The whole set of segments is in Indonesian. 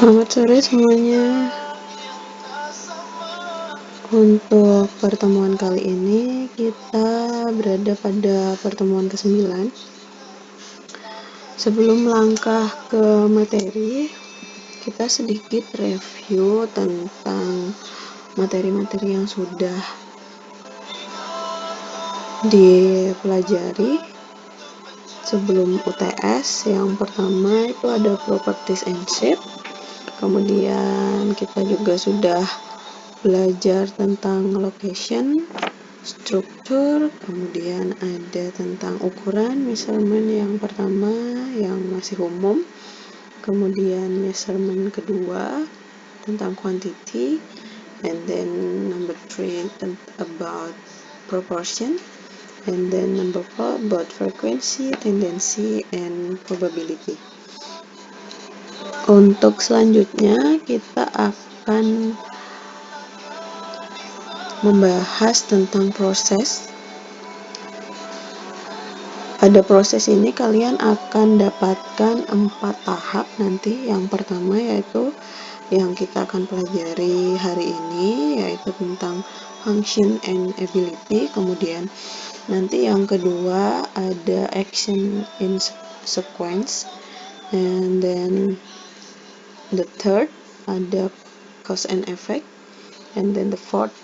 Selamat sore semuanya. Untuk pertemuan kali ini kita berada pada pertemuan ke-9. Sebelum melangkah ke materi, kita sedikit review tentang materi-materi yang sudah dipelajari sebelum UTS. Yang pertama itu ada properties and shape. Kemudian kita juga sudah belajar tentang location, struktur, kemudian ada tentang ukuran, measurement yang pertama yang masih umum, kemudian measurement kedua tentang quantity, and then number 3 about proportion, and then number 4 about frequency, tendency, and probability. Untuk selanjutnya kita akan membahas tentang proses. Pada proses ini kalian akan dapatkan 4 tahap nanti. Yang pertama yaitu yang kita akan pelajari hari ini, yaitu tentang function and ability. Kemudian nanti yang kedua ada action in sequence, and then the third ada cause and effect, and then the fourth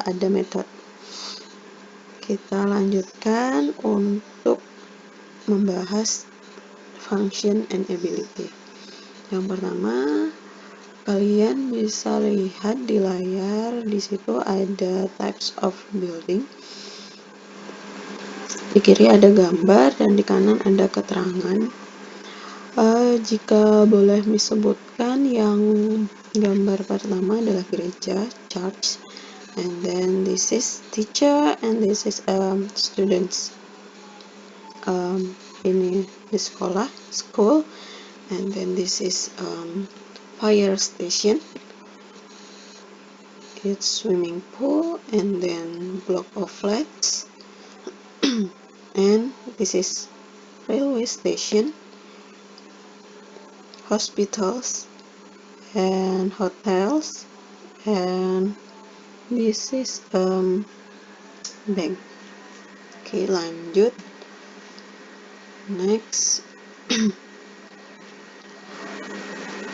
ada method. Kita lanjutkan untuk membahas function and ability. Yang pertama, kalian bisa lihat di layar, di situ ada types of building. Di kiri ada gambar dan di kanan ada keterangan. Jika boleh disebutkan, yang gambar pertama adalah gereja, church, and then this is teacher, and this is students. Ini di sekolah, school, and then this is fire station, it's swimming pool, and then block of flats, and this is railway station, hospitals, and hotels, and this is bank. Oke, lanjut. Next.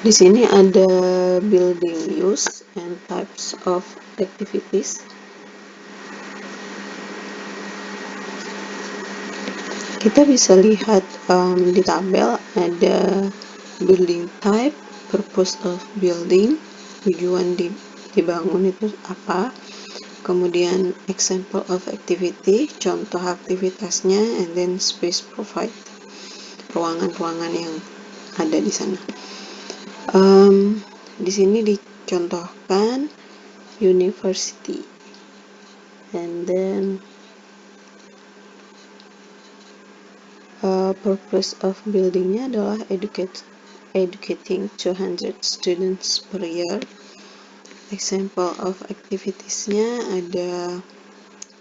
Di sini ada building use and types of activities. Kita bisa lihat di tabel ada building type, purpose of building, tujuan dibangun itu apa, kemudian example of activity, contoh aktivitasnya, and then space provide, ruangan-ruangan yang ada di sana. Di sini dicontohkan university, and then purpose of buildingnya adalah educating 200 students per year. Example of activitiesnya ada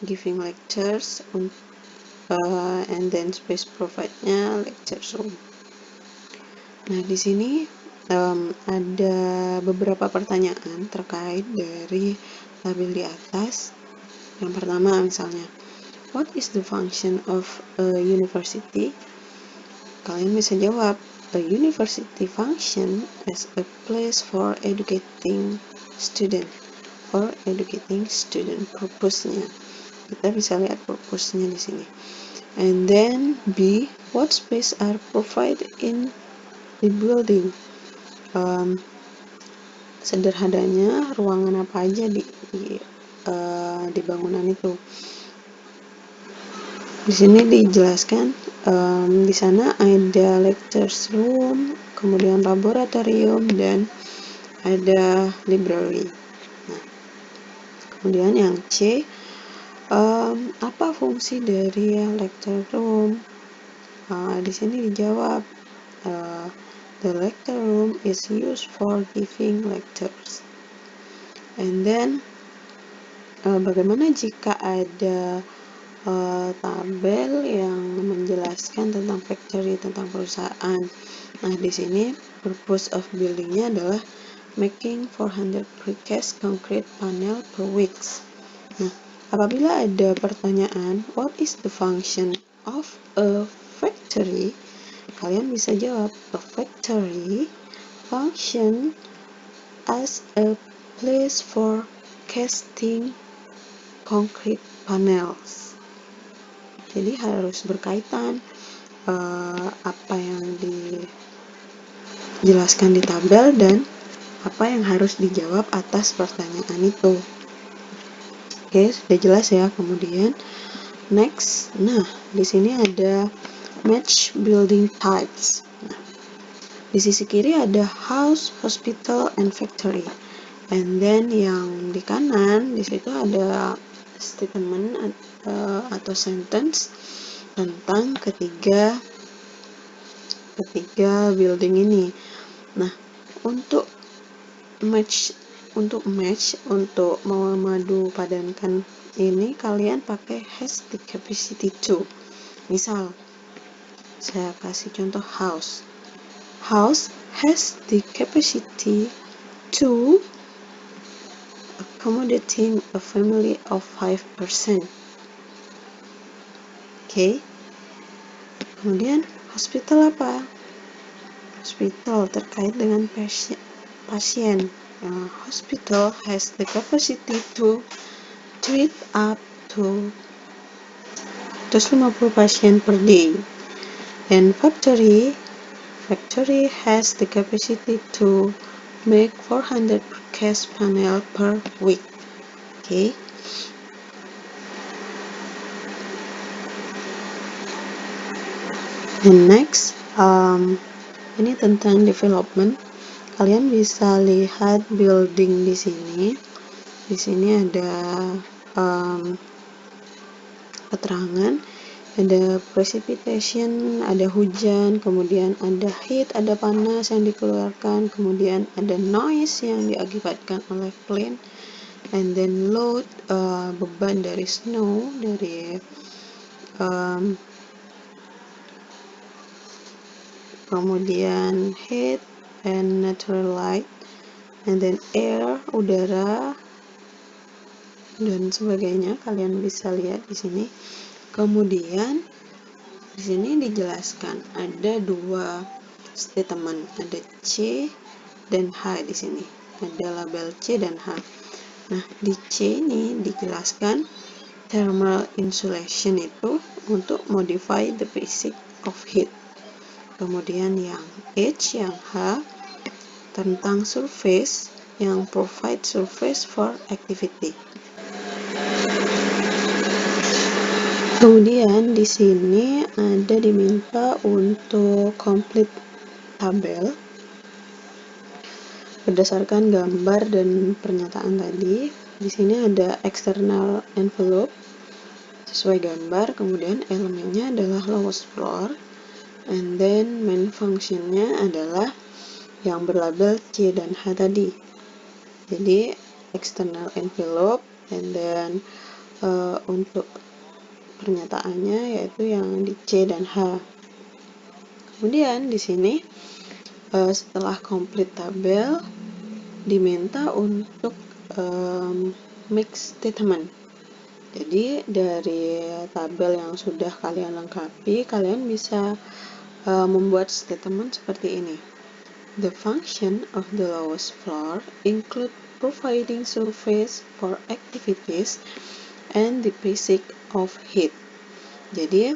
giving lectures, and then space provide-nya lecture room. Nah, di sini ada beberapa pertanyaan terkait dari tabel di atas. Yang pertama misalnya, what is the function of a university? Kalian bisa jawab, a university function as a place for educating student, or educating student. Purpose-nya, kita bisa lihat purpose-nya di sini. And then B, what space are provided in the building? Sederhananya, ruangan apa aja di bangunan itu. Di sini dijelaskan, di sana ada lecture room, kemudian laboratorium, dan ada library. Nah, kemudian yang C, apa fungsi dari lecture room? Di sini dijawab, the lecture room is used for giving lectures. And then bagaimana jika ada tabel yang menjelaskan tentang factory, tentang perusahaan. Nah, di sini purpose of buildingnya adalah making 400 precast concrete panel per weeks. Nah, apabila ada pertanyaan, what is the function of a factory? Kalian bisa jawab, a factory function as a place for casting concrete panels. Jadi harus berkaitan apa yang dijelaskan di tabel dan apa yang harus dijawab atas pertanyaan itu. Oke, sudah jelas ya. Kemudian next, nah di sini ada match building types. Nah, di sisi kiri ada house, hospital, and factory. And then yang di kanan di situ ada statement atau sentence tentang ketiga building ini. Nah, untuk memadu padankan ini kalian pakai has the capacity to. Misal, saya kasih contoh house. House has the capacity to accommodating a family of 5 person. Oke. Kemudian hospital apa? Hospital terkait dengan pasien. Hospital has the capacity to treat up to 150 pasien per day. And factory has the capacity to make 400 precast panel per week. Okay. And next, ini tentang development. Kalian bisa lihat building di sini. Di sini ada keterangan, ada precipitation, ada hujan, kemudian ada heat, ada panas yang dikeluarkan, kemudian ada noise yang diakibatkan oleh plane, and then load, beban dari snow, dari kemudian heat and natural light, and then air, udara, dan sebagainya. Kalian bisa lihat di sini. Kemudian di sini dijelaskan ada dua statement, ada C dan H di sini. Ada label C dan H. Nah, di C ini dijelaskan thermal insulation itu untuk modify the basic of heat. Kemudian yang H, yang H tentang surface, yang provide surface for activity. Kemudian di sini ada diminta untuk complete tabel berdasarkan gambar dan pernyataan tadi. Di sini ada external envelope sesuai gambar, kemudian elemennya adalah lowest floor, and then main functionnya adalah yang berlabel C dan H tadi. Jadi external envelope, and then untuk pernyataannya yaitu yang di C dan H. Kemudian di sini setelah complete tabel diminta untuk make statement. Jadi dari tabel yang sudah kalian lengkapi, kalian bisa membuat statement seperti ini. The function of the lowest floor include providing surface for activities and the basic of heat. Jadi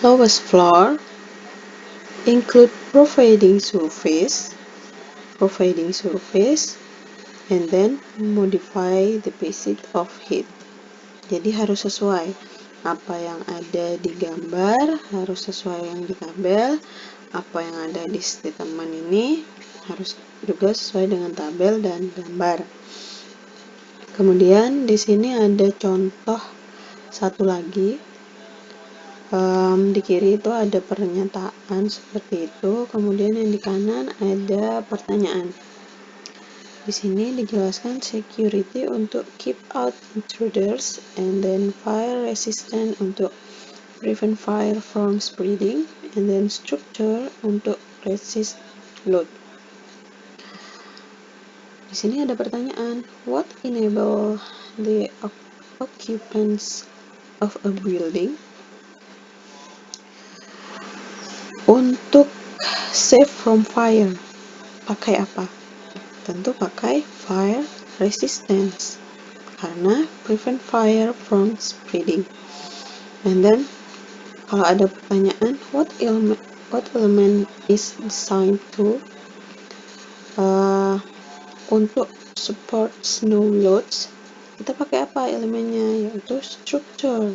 lowest floor include providing surface, and then modify the basic of heat. Jadi harus sesuai apa yang ada di gambar, harus sesuai yang di tabel. Apa yang ada di statement ini harus juga sesuai dengan tabel dan gambar. Kemudian di sini ada contoh satu lagi. Di kiri itu ada pernyataan seperti itu, kemudian yang di kanan ada pertanyaan. Di sini dijelaskan security untuk keep out intruders, and then fire resistant untuk prevent fire from spreading, and then structure untuk resist load. Di sini ada pertanyaan, what enable the occupants of a building untuk save from fire? Pakai apa? Tentu pakai fire resistance karena prevent fire from spreading. And then kalau ada pertanyaan, what element is designed to untuk support snow loads, kita pakai apa elemennya? Yaitu structure.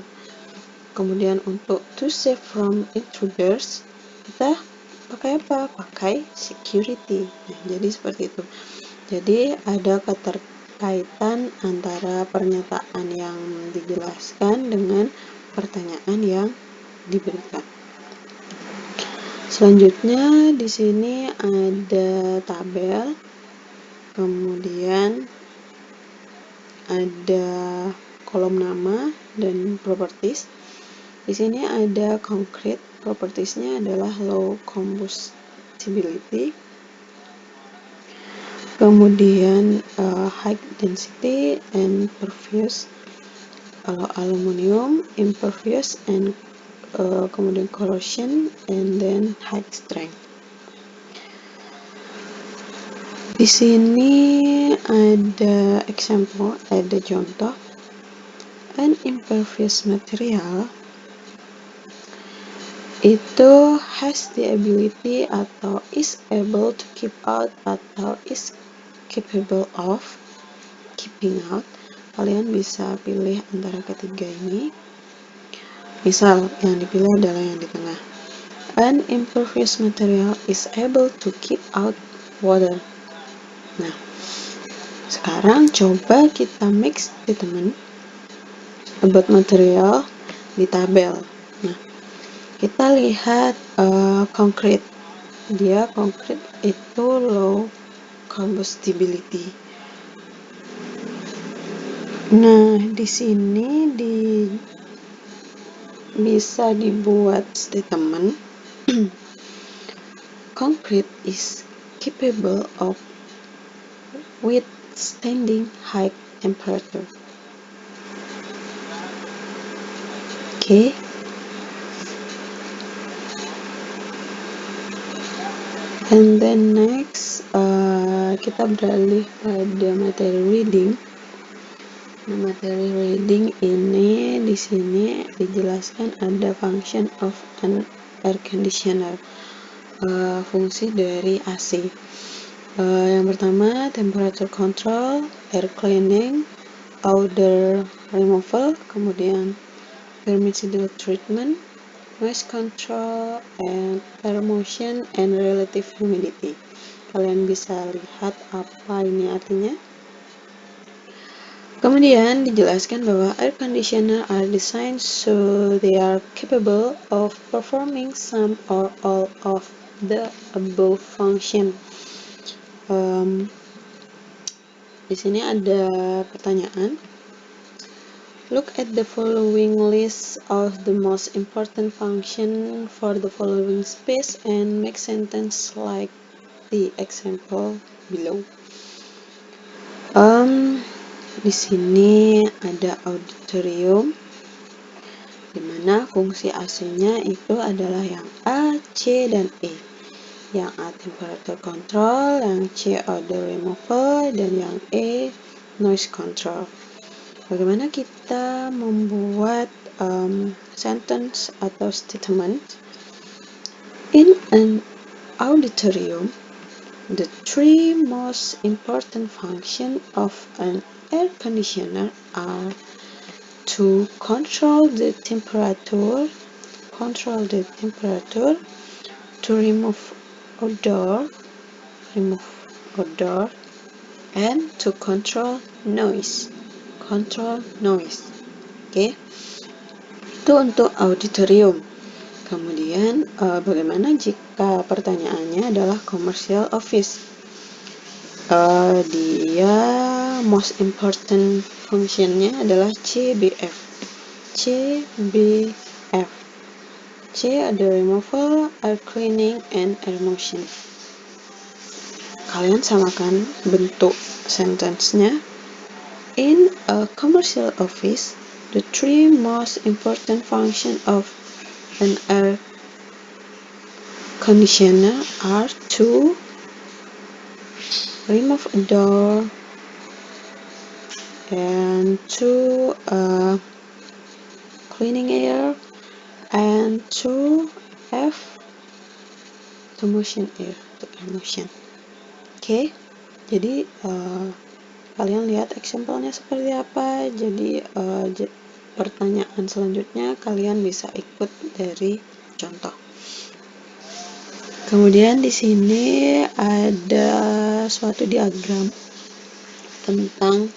Kemudian untuk to save from intruders, kita pakai apa? Pakai security. Nah, jadi seperti itu. Jadi ada keterkaitan antara pernyataan yang dijelaskan dengan pertanyaan yang diberikan. Selanjutnya di sini ada tabel, kemudian ada kolom nama dan properties. Di sini ada concrete, propertiesnya adalah low combustibility, kemudian high density and pervious. Kalau aluminium impervious and kemudian corrosion and then high strength. Di sini ada example, ada contoh. An impervious material itu has the ability atau is able to keep out atau is capable of keeping out. Kalian bisa pilih antara ketiga ini. Misal yang dipilih adalah yang di tengah. An impervious material is able to keep out water. Nah, sekarang coba kita make statement about material di tabel. Nah, kita lihat concrete. Dia concrete itu low combustibility. Nah, di sini bisa dibuat statement concrete is capable of withstanding high temperature. Okay. And then next kita beralih pada materi reading. Nah, materi reading ini di sini dijelaskan ada function of an air conditioner, fungsi dari AC. Yang pertama temperature control, air cleaning, odor removal, kemudian thermicidal treatment, noise control, and air motion and relative humidity. Kalian bisa lihat apa ini artinya. Kemudian dijelaskan bahwa air conditioner are designed so they are capable of performing some or all of the above function. Di sini ada pertanyaan. Look at the following list of the most important function for the following space and make sentence like the example below. Di sini ada auditorium, di mana fungsi AC-nya itu adalah yang A, C, dan E. Yang A temperature control, yang C odor removal, dan yang E noise control. Bagaimana kita membuat sentence atau statement? In an auditorium, the three most important functions of an air conditioner are to control the temperature, to remove odor, and to control noise. Oke. Itu untuk auditorium. Kemudian bagaimana jika pertanyaannya adalah commercial office? dia most important functionnya adalah CBF. CBF. C ada removal, air cleaning, and air motion. Kalian samakan bentuk sentence-nya. In a commercial office, the three most important functions of an air conditioner are to remove a door and to cleaning air and to have the motion air, the air motion. Oke, jadi kalian lihat example-nya seperti apa. Jadi pertanyaan selanjutnya kalian bisa ikut dari contoh. Kemudian di sini ada suatu diagram tentang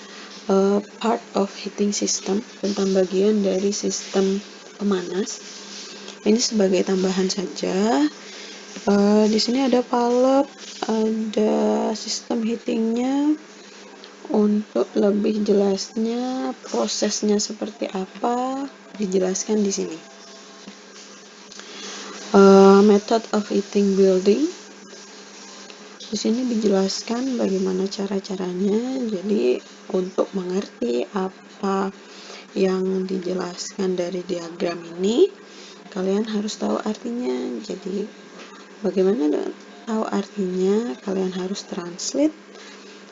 part of heating system, tentang bagian dari sistem pemanas. Ini sebagai tambahan saja. Di sini ada palep, ada sistem heatingnya. Untuk lebih jelasnya prosesnya seperti apa dijelaskan di sini. Method of heating building. Di sini dijelaskan bagaimana cara-caranya. Jadi untuk mengerti apa yang dijelaskan dari diagram ini, kalian harus tahu artinya. Jadi bagaimana tahu artinya? Kalian harus translate,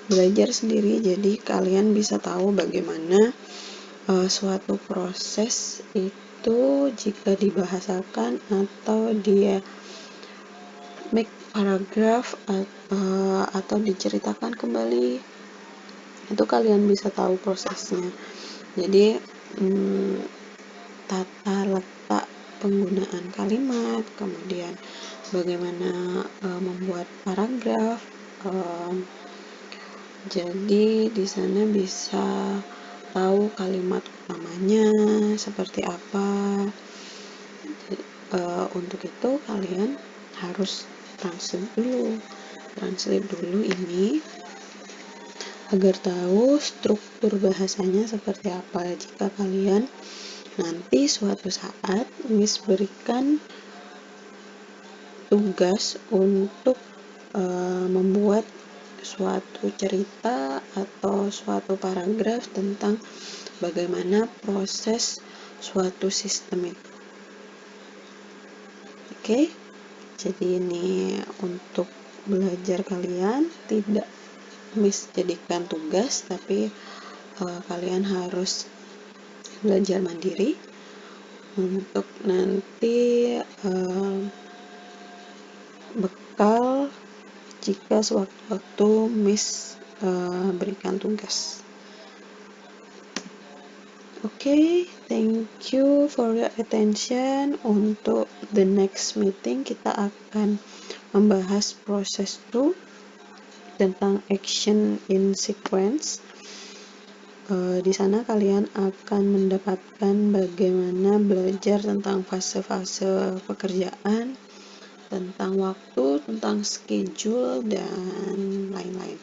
belajar sendiri. Jadi kalian bisa tahu bagaimana suatu proses itu jika dibahasakan atau dia make paragraph atau diceritakan kembali, itu kalian bisa tahu prosesnya. Jadi tata letak penggunaan kalimat, kemudian bagaimana membuat paragraf. Jadi di sana bisa tahu kalimat utamanya seperti apa. Untuk itu kalian harus translate dulu ini agar tahu struktur bahasanya seperti apa. Jika kalian nanti suatu saat Miss berikan tugas untuk membuat suatu cerita atau suatu paragraf tentang bagaimana proses suatu sistem itu. Oke, jadi ini untuk belajar kalian, tidak Miss jadikan tugas, tapi kalian harus belajar mandiri untuk nanti bekal jika sewaktu-waktu Miss berikan tugas. Oke, thank you for your attention. Untuk the next meeting kita akan membahas proses 2 tentang action in sequence. Di sana kalian akan mendapatkan bagaimana belajar tentang fase-fase pekerjaan, tentang waktu, tentang schedule, dan lain-lain.